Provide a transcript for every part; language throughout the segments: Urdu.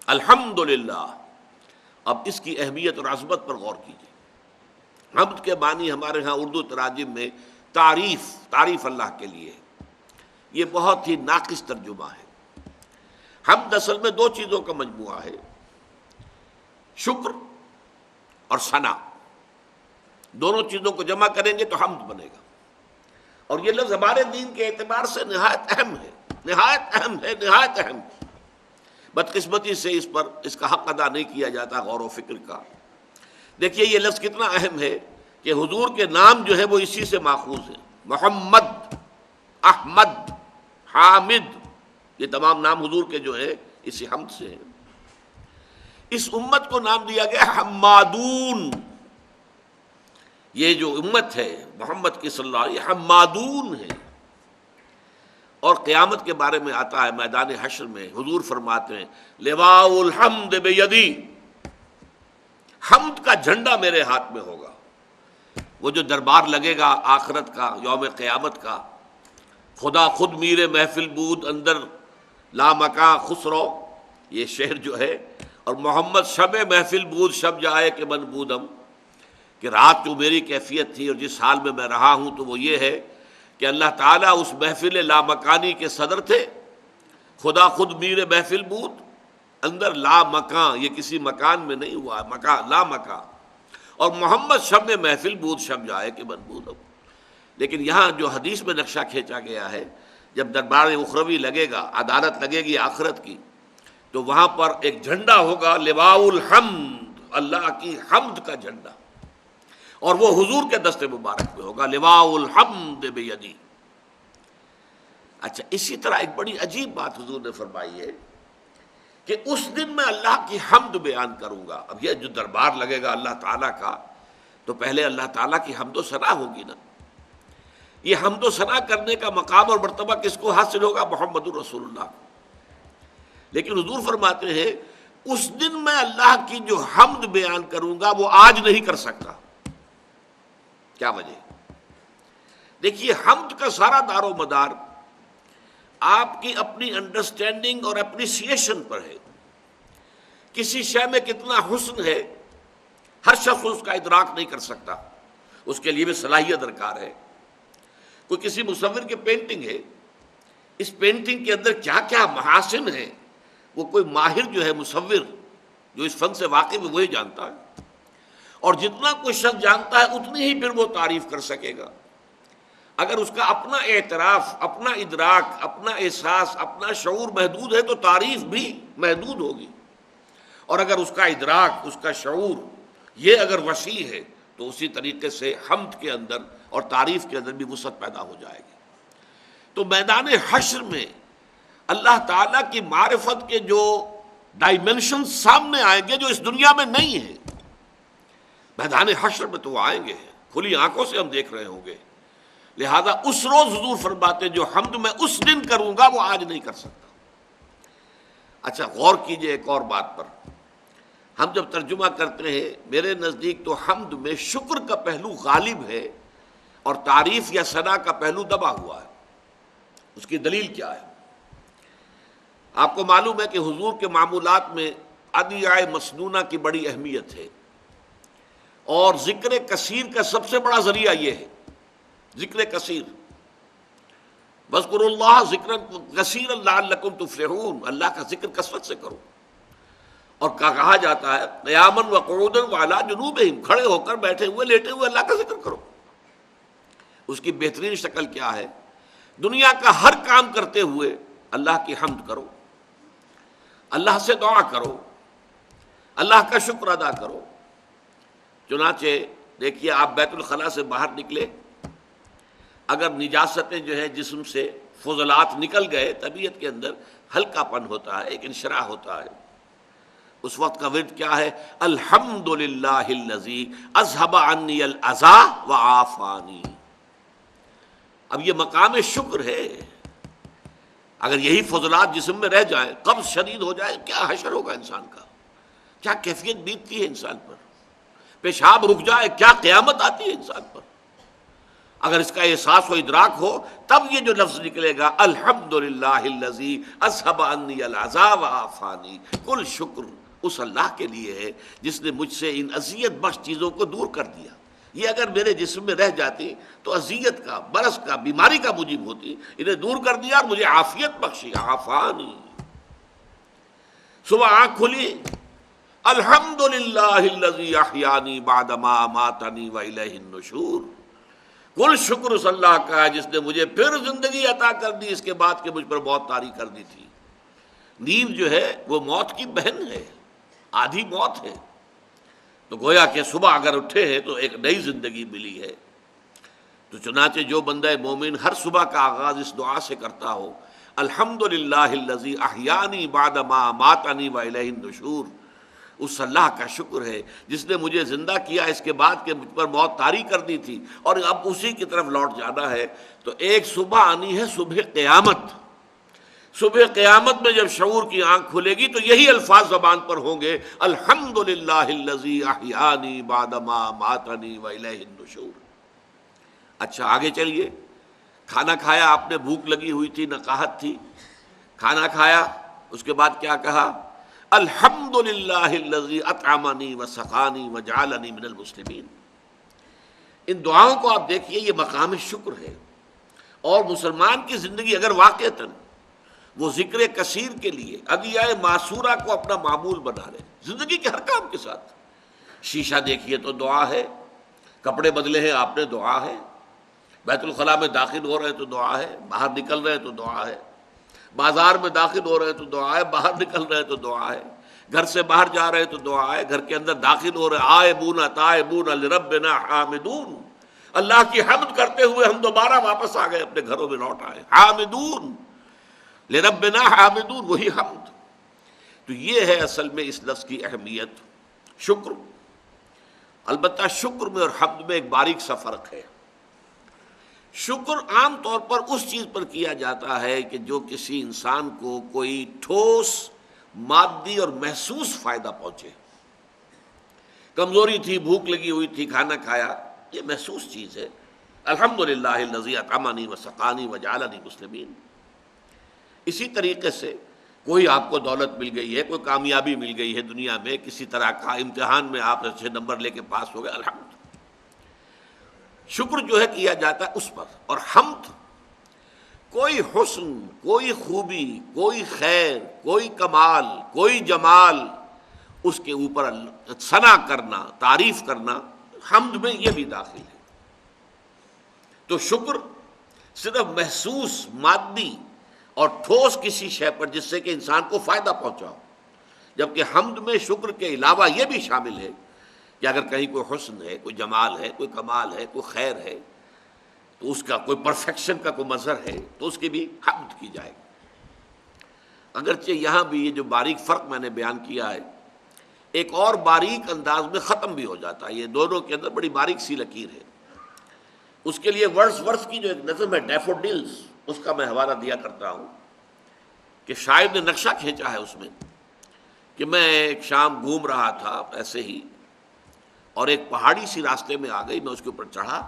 الحمدللہ۔ اب اس کی اہمیت اور عظمت پر غور کیجیے۔ حمد کے معنی ہمارے ہاں اردو تراجم میں تعریف اللہ کے لیے ہے۔ یہ بہت ہی ناقص ترجمہ ہے۔ حمد اصل میں دو چیزوں کا مجموعہ ہے، شکر اور ثنا۔ دونوں چیزوں کو جمع کریں گے تو حمد بنے گا، اور یہ لفظ ہمارے دین کے اعتبار سے نہایت اہم ہے، نہایت اہم ہے، نہایت اہم ہے۔ بدقسمتی سے اس کا حق ادا نہیں کیا جاتا غور و فکر کا۔ دیکھیے یہ لفظ کتنا اہم ہے کہ حضور کے نام جو ہے وہ اسی سے ماخوذ ہے۔ محمد، احمد، حامد، یہ تمام نام حضور کے جو ہیں اسی حمد سے ہیں۔ اس امت کو نام دیا گیا حمادون۔ یہ جو امت ہے محمد کی صلی اللہ علیہ وسلم، یہ حمادون ہے۔ اور قیامت کے بارے میں آتا ہے میدان حشر میں، حضور فرماتے ہیں لواء الحمد بیدی، حمد کا جھنڈا میرے ہاتھ میں ہوگا۔ وہ جو دربار لگے گا آخرت کا، یوم قیامت کا، خدا خود میر محفل بود اندر لامکاں خسرو، یہ شعر جو ہے، اور محمد شب محفل بود شب جائے کہ من بودم، کہ رات جو میری کیفیت تھی اور جس حال میں میں رہا ہوں تو وہ یہ ہے کہ اللہ تعالیٰ اس محفل لامکانی کے صدر تھے، خدا خود میر محفل بود اندر لامکاں، یہ کسی مکان میں نہیں ہوا، مکان لامکاں، اور محمد شب محفل بود شب جائے کہ من بودم۔ لیکن یہاں جو حدیث میں نقشہ کھینچا گیا ہے، جب دربار اخروی لگے گا، عدالت لگے گی آخرت کی، تو وہاں پر ایک جھنڈا ہوگا لواء الحمد، اللہ کی حمد کا جھنڈا، اور وہ حضور کے دست مبارک میں ہوگا لواء الحمد بیدی۔ اچھا، اسی طرح ایک بڑی عجیب بات حضور نے فرمائی ہے کہ اس دن میں اللہ کی حمد بیان کروں گا۔ اب یہ جو دربار لگے گا اللہ تعالیٰ کا، تو پہلے اللہ تعالیٰ کی حمد و ثنا ہوگی نا۔ یہ حمد و ثنا کرنے کا مقام اور مرتبہ کس کو حاصل ہوگا؟ محمد الرسول اللہ کو۔ لیکن حضور فرماتے ہیں اس دن میں اللہ کی جو حمد بیان کروں گا وہ آج نہیں کر سکتا۔ کیا وجہ؟ دیکھیے حمد کا سارا دار و مدار آپ کی اپنی انڈرسٹینڈنگ اور اپریسیشن پر ہے۔ کسی شے میں کتنا حسن ہے ہر شخص اس کا ادراک نہیں کر سکتا، اس کے لیے بھی صلاحیت درکار ہے۔ کوئی کسی مصور کی پینٹنگ ہے، اس پینٹنگ کے اندر کیا کیا محاسن ہیں وہ کوئی ماہر جو ہے مصور جو اس فن سے واقف ہے وہی جانتا ہے، اور جتنا کوئی شخص جانتا ہے اتنی ہی پھر وہ تعریف کر سکے گا۔ اگر اس کا اپنا اعتراف، اپنا ادراک، اپنا احساس، اپنا شعور محدود ہے تو تعریف بھی محدود ہوگی، اور اگر اس کا ادراک، اس کا شعور یہ اگر وسیع ہے تو اسی طریقے سے حمد کے اندر اور تعریف کے اندر بھی وسعت پیدا ہو جائے گی۔ تو میدان حشر میں اللہ تعالیٰ کی معرفت کے جو ڈائمنشن سامنے آئیں گے جو اس دنیا میں نہیں ہیں، میدان حشر میں تو وہ آئیں گے، کھلی آنکھوں سے ہم دیکھ رہے ہوں گے۔ لہذا اس روز حضور فرماتے جو حمد میں اس دن کروں گا وہ آج نہیں کر سکتا۔ اچھا غور کیجئے ایک اور بات پر، ہم جب ترجمہ کرتے ہیں میرے نزدیک تو حمد میں شکر کا پہلو غالب ہے اور تعریف یا ثنا کا پہلو دبا ہوا ہے۔ اس کی دلیل کیا ہے؟ آپ کو معلوم ہے کہ حضور کے معمولات میں ادعیاء مسنونہ کی بڑی اہمیت ہے، اور ذکر کثیر کا سب سے بڑا ذریعہ یہ ہے، ذکر کثیر۔ وَاذْكُرُوا اللَّهَ ذِكْرًا كَثِيرًا لَعَلَّكُمْ تُفْلِحُونَ، اللہ کا ذکر کثرت سے کرو۔ اور کہا جاتا ہے قیاماً وقعوداً وعلیٰ جنوبہم، کھڑے ہو کر، بیٹھے ہوئے، لیٹے ہوئے اللہ کا ذکر کرو۔ اس کی بہترین شکل کیا ہے؟ دنیا کا ہر کام کرتے ہوئے اللہ کی حمد کرو، اللہ سے دعا کرو، اللہ کا شکر ادا کرو۔ چنانچہ دیکھیے آپ بیت الخلاء سے باہر نکلے، اگر نجاستیں جو ہے جسم سے فضلات نکل گئے، طبیعت کے اندر ہلکا پن ہوتا ہے، ایک انشراح ہوتا ہے۔ اس وقت کا ورد کیا ہے؟ الحمدللہ الذی اذھب عنی الاذی وعافانی۔ اب یہ مقام شکر ہے۔ اگر یہی فضلات جسم میں رہ جائیں، قبض شدید ہو جائے، کیا حشر ہوگا انسان کا، کیا کیفیت بیتتی ہے انسان پر، پیشاب رک جائے کیا قیامت آتی ہے انسان پر۔ اگر اس کا احساس و ادراک ہو تب یہ جو لفظ نکلے گا الحمدللہ الذی اذھب عنی العذاب وعافانی، کل شکر اس اللہ کے لیے ہے جس نے مجھ سے ان اذیت بخش چیزوں کو دور کر دیا۔ یہ اگر میرے جسم میں رہ جاتی تو اذیت کا، برس کا، بیماری کا موجب ہوتی، انہیں دور کر دیا اور مجھے عافیت بخشی، عافانی۔ صبح آنکھ کھلی، الحمدللہ الذی احیانی بعد ما اماتنی والیہ النشور، کل شکر اس اللہ کا ہے جس نے مجھے پھر زندگی عطا کر دی اس کے بعد کہ مجھ پر موت طاری کر دی تھی۔ نیند جو ہے وہ موت کی بہن ہے، آدھی موت ہے، تو گویا کہ صبح اگر اٹھے ہیں تو ایک نئی زندگی ملی ہے۔ تو چنانچہ جو بندہ مومن ہر صبح کا آغاز اس دعا سے کرتا ہو، الحمدللہ الذی احیانی بعد ما اماتنی والیہ النشور، اس اللہ کا شکر ہے جس نے مجھے زندہ کیا اس کے بعد کہ مجھ پر موت طاری کر دی تھی اور اب اسی کی طرف لوٹ جانا ہے۔ تو ایک صبح آنی ہے، صبح قیامت۔ صبح قیامت میں جب شعور کی آنکھ کھلے گی تو یہی الفاظ زبان پر ہوں گے، الحمدللہ الذی احیانی بعد ما اماتنی والیہ النشور۔ اچھا آگے چلیے، کھانا کھایا آپ نے، بھوک لگی ہوئی تھی، نقاہت تھی، کھانا کھایا، اس کے بعد کیا کہا؟ الحمدللہ الذی اطعمنی وسقانی وجعلنی من المسلمین۔ ان دعاؤں کو آپ دیکھیے، یہ مقام شکر ہے، اور مسلمان کی زندگی اگر واقعتاً وہ ذکر کثیر کے لیے ادعیہ معصورہ کو اپنا معمول بنا لے زندگی کے ہر کام کے ساتھ، شیشہ دیکھیے تو دعا ہے، کپڑے بدلے ہیں آپ نے، دعا ہے، بیت الخلاء میں داخل ہو رہے ہیں تو دعا ہے، باہر نکل رہے ہیں تو دعا ہے، بازار میں داخل ہو رہے ہیں تو دعا ہے، باہر نکل رہے ہیں تو دعا ہے، گھر سے باہر جا رہے ہیں تو دعا ہے، گھر کے اندر داخل ہو رہے ہیں، آئبون تائبون لربنا حامدون، اللہ کی حمد کرتے ہوئے ہم دوبارہ واپس آ گئے، اپنے گھروں میں لوٹ آئے، حامدون لربنا حامدون، وہی حمد۔ تو یہ ہے اصل میں اس لفظ کی اہمیت، شکر۔ البتہ شکر میں اور حمد میں ایک باریک سا فرق ہے۔ شکر عام طور پر اس چیز پر کیا جاتا ہے کہ جو کسی انسان کو کوئی ٹھوس مادی اور محسوس فائدہ پہنچے۔ کمزوری تھی، بھوک لگی ہوئی تھی، کھانا کھایا، یہ محسوس چیز ہے، الحمدللہ الذی اطعمنی وسقانی وجعلنی مسلمین۔ اسی طریقے سے کوئی آپ کو دولت مل گئی ہے، کوئی کامیابی مل گئی ہے دنیا میں، کسی طرح کا امتحان میں آپ اچھے نمبر لے کے پاس ہو گئے، الحمد۔ شکر جو ہے کیا جاتا ہے اس پر، اور حمد کوئی حسن، کوئی خوبی، کوئی خیر، کوئی کمال، کوئی جمال، اس کے اوپر ثنا کرنا، تعریف کرنا، حمد میں یہ بھی داخل ہے۔ تو شکر صرف محسوس، مادی اور ٹھوس کسی شے پر جس سے کہ انسان کو فائدہ پہنچاؤ، جبکہ حمد میں شکر کے علاوہ یہ بھی شامل ہے کہ اگر کہیں کوئی حسن ہے، کوئی جمال ہے، کوئی کمال ہے، کوئی خیر ہے، تو اس کا کوئی پرفیکشن کا کوئی مظہر ہے تو اس کی بھی حمد کی جائے گی۔ اگرچہ یہاں بھی یہ جو باریک فرق میں نے بیان کیا ہے ایک اور باریک انداز میں ختم بھی ہو جاتا ہے، یہ دونوں کے اندر بڑی باریک سی لکیر ہے۔ اس کے لیے ورڈز کی جو ایک نظم ہے ڈیفوڈلز، اس کا میں حوالہ دیا کرتا ہوں کہ شاعر نے نقشہ کھینچا ہے اس میں کہ میں ایک شام گھوم رہا تھا ایسے ہی، اور ایک پہاڑی سی راستے میں آ گئی، میں اس کے اوپر چڑھا،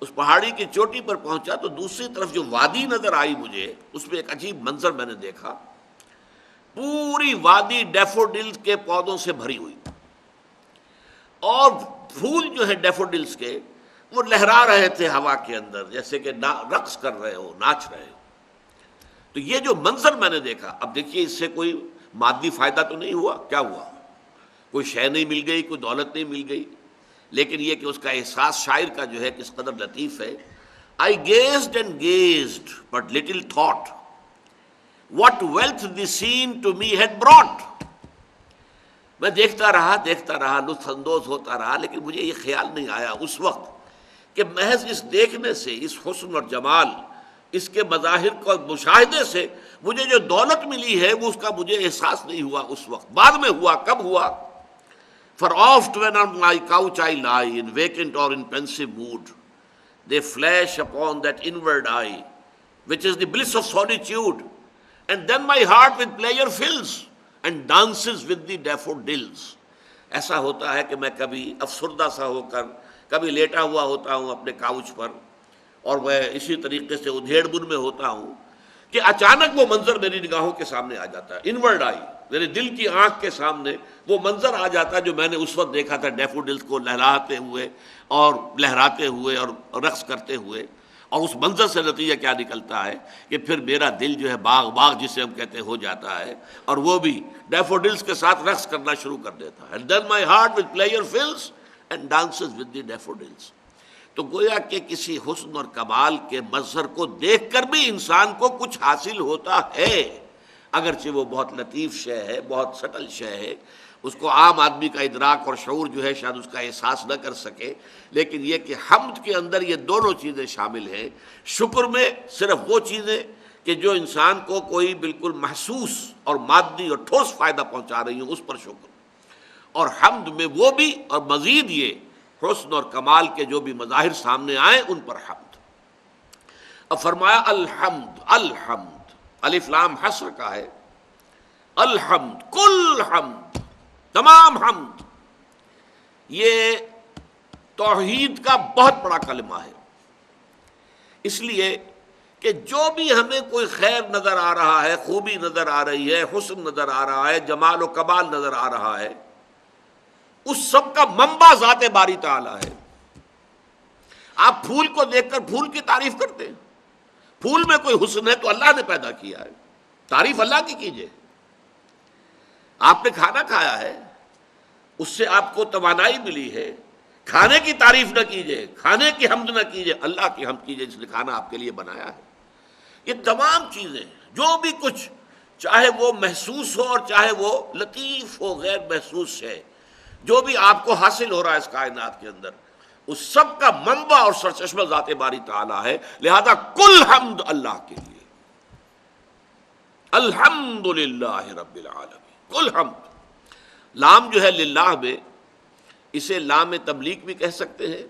اس پہاڑی کی چوٹی پر پہنچا تو دوسری طرف جو وادی نظر آئی مجھے، اس میں ایک عجیب منظر میں نے دیکھا، پوری وادی ڈیفوڈلز کے پودوں سے بھری ہوئی، اور پھول جو ہیں ڈیفوڈلز کے وہ لہرا رہے تھے ہوا کے اندر جیسے کہ رقص کر رہے ہو، ناچ رہے ہو۔ تو یہ جو منظر میں نے دیکھا، اب دیکھیے اس سے کوئی مادی فائدہ تو نہیں ہوا، کیا ہوا؟ کوئی شے نہیں مل گئی، کوئی دولت نہیں مل گئی، لیکن یہ کہ اس کا احساس شاعر کا جو ہے کس قدر لطیف ہے۔ I gazed and gazed, but little thought what wealth the scene to me had brought۔ میں دیکھتا رہا، لطف اندوز ہوتا رہا، لیکن مجھے یہ خیال نہیں آیا اس وقت کہ محض اس دیکھنے سے، اس حسن اور جمال، اس کے مظاہر کو مشاہدے سے مجھے جو دولت ملی ہے وہ اس کا مجھے احساس نہیں ہوا اس وقت، بعد میں ہوا۔ کب ہوا؟ For oft when on my couch I lie, in vacant or in pensive mood, they flash upon that inward eye, which is the bliss of solitude, and then my heart with pleasure fills and dances with the daffodils۔ ایسا ہوتا ہے کہ میں کبھی افسردہ سا ہو کر کبھی لیٹا ہوا ہوتا ہوں اپنے کاؤچ پر اور میں اسی طریقے سے ادھیڑ بن میں ہوتا ہوں کہ اچانک وہ منظر میری نگاہوں کے سامنے آ جاتا ہے، انورڈ آئی، میرے دل کی آنکھ کے سامنے وہ منظر آ جاتا ہے جو میں نے اس وقت دیکھا تھا ڈیفوڈلز کو لہراتے ہوئے اور لہراتے ہوئے اور رقص کرتے ہوئے، اور اس منظر سے نتیجہ کیا نکلتا ہے کہ پھر میرا دل جو ہے باغ جسے ہم کہتے ہیں ہو جاتا ہے، اور وہ بھی ڈیفوڈلز کے ساتھ رقص کرنا شروع کر دیتا ہے. And then my heart with pleasure fills and dances with the daffodils. تو گویا کہ کسی حسن اور کمال کے منظر کو دیکھ کر بھی انسان کو کچھ حاصل ہوتا ہے، اگرچہ وہ بہت لطیف شے ہے، بہت سٹل شے ہے، اس کو عام آدمی کا ادراک اور شعور جو ہے شاید اس کا احساس نہ کر سکے، لیکن یہ کہ حمد کے اندر یہ دونوں چیزیں شامل ہیں. شکر میں صرف وہ چیزیں کہ جو انسان کو کوئی بالکل محسوس اور مادی اور ٹھوس فائدہ پہنچا رہی ہوں اس پر شکر، اور حمد میں وہ بھی، اور مزید یہ حسن اور کمال کے جو بھی مظاہر سامنے آئیں ان پر حمد. اب فرمایا الحمد، الحمد الف لام حسر کا ہے، الحمد کل حمد، تمام حمد. یہ توحید کا بہت بڑا کلمہ ہے، اس لیے کہ جو بھی ہمیں کوئی خیر نظر آ رہا ہے، خوبی نظر آ رہی ہے، حسن نظر آ رہا ہے، جمال و کمال نظر آ رہا ہے، اس سب کا منبع ذات باری تعالیٰ ہے. آپ پھول کو دیکھ کر پھول کی تعریف کرتے ہیں، پھول میں کوئی حسن ہے تو اللہ نے پیدا کیا ہے، تعریف اللہ کی کیجئے. آپ نے کھانا کھایا ہے، اس سے آپ کو توانائی ملی ہے، کھانے کی تعریف نہ کیجئے، کھانے کی حمد نہ کیجئے، اللہ کی حمد کیجئے جس نے کھانا آپ کے لیے بنایا ہے. یہ تمام چیزیں جو بھی کچھ، چاہے وہ محسوس ہو اور چاہے وہ لطیف ہو، غیر محسوس ہے، جو بھی آپ کو حاصل ہو رہا ہے اس کائنات کے اندر، اس سب کا منبع اور سرچشمہ ذات باری تعالیٰ ہے. لہذا کل حمد اللہ کے لیے، الحمد للہ رب العالمین، کل حمد. لام جو ہے للہ میں، اسے لام تبلیغ بھی کہہ سکتے ہیں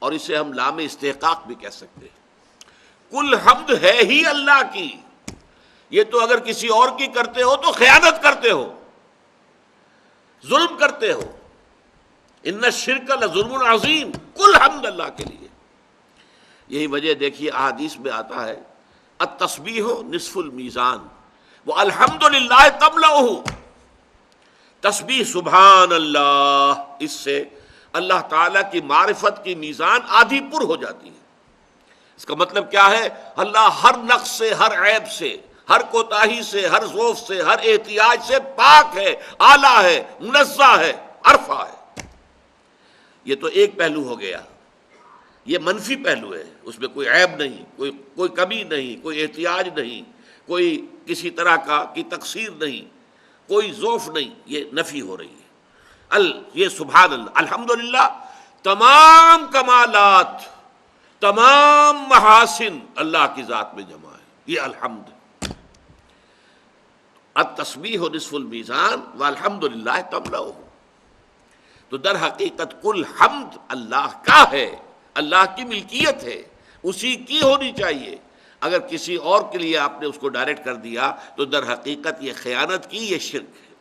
اور اسے ہم لام استحقاق بھی کہہ سکتے ہیں. کل حمد ہے ہی اللہ کی. یہ تو اگر کسی اور کی کرتے ہو تو خیانت کرتے ہو، ظلم کرتے ہو. ان الشرک لظلم عظیم. کل حمد اللہ کے لیے. یہی وجہ دیکھیے احادیث میں آتا ہے التسبیح نصف المیزان والحمدللہ تملأہ. تسبیح سبحان اللہ، اس سے اللہ تعالیٰ کی معرفت کی میزان آدھی پر ہو جاتی ہے. اس کا مطلب کیا ہے؟ اللہ ہر نقص سے، ہر عیب سے، ہر کوتاہی سے، ہر ضعف سے، ہر احتیاج سے پاک ہے، اعلیٰ ہے، منزہ ہے، عرفہ ہے. یہ تو ایک پہلو ہو گیا، یہ منفی پہلو ہے، اس میں کوئی عیب نہیں، کوئی کمی نہیں، کوئی احتیاج نہیں، کوئی کسی طرح کی تقصیر نہیں، کوئی ضعف نہیں. یہ نفی ہو رہی ہے. یہ سبحان اللہ، الحمدللہ تمام کمالات، تمام محاسن اللہ کی ذات میں جمع ہے. یہ الحمد. التسبیح نصف المیزان والحمدللہ تملأہ. تو در حقیقت کل حمد اللہ کا ہے، اللہ کی ملکیت ہے، اسی کی ہونی چاہیے. اگر کسی اور کے لیے آپ نے اس کو ڈائریکٹ کر دیا تو در حقیقت یہ خیانت کی، یہ شرک ہے.